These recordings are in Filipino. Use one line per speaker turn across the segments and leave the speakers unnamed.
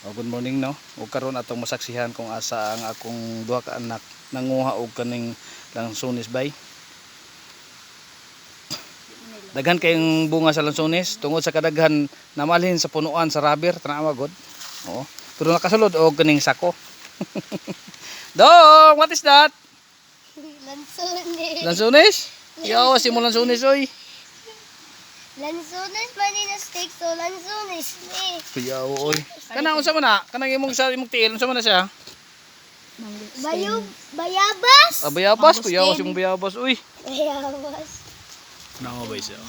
Good morning no. Ug karon atong masaksihan kung asa ang akong duha ka anak nanguha og kaning lansones bay. Daghan kayong bunga sa lansones tungod sa kadaghan namalhin sa punuan sa rubber tanawa god. Oo. Pero nakasulod og kaning sako. Dong, what is that?
Lansones.
Lansones? Yawa si mo lansones oy.
Lansones pa ni na steak so lansones ni.
Yawa oy. Kana unsa man na? Kanang imong sa imong tiil unsa man na siya?
Bayabas.
Bayabas ko yawa si mong bayabas oy.
Bayabas.
Nako ba siya?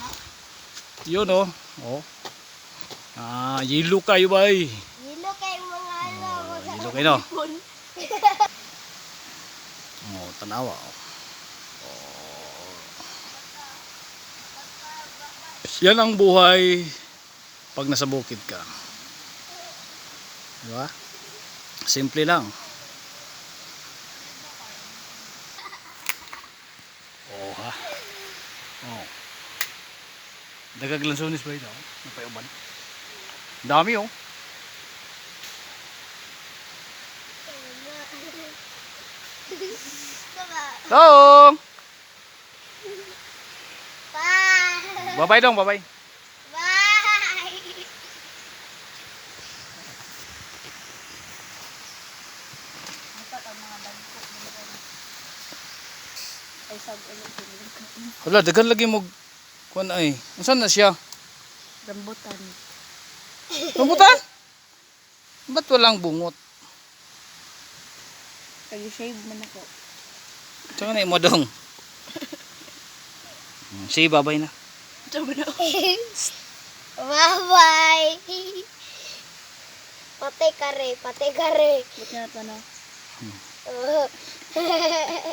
Yun oh. Oh. Yelo kayo bay.
Yelo kay mga ano.
Yelo kayo no. Oh, tanawa. Yan ang buhay pag nasa bukid ka. Diba? Simple lang. Oh ha. Oh. Dagag lansones ba ito? Napayuban. Dami oh. Dong!
Bye.
Babay dong, babay.
Bye.
Hala, dagan lagi mo kuan ay. Unsan na siya?
Rambutan.
Rambutan? Ba't walang bungot?
Kag-shave man ako.
Tsaka na mo dong. Si babay na.
Bye-bye. Patay kare, patay kare.
Buti na ito, no?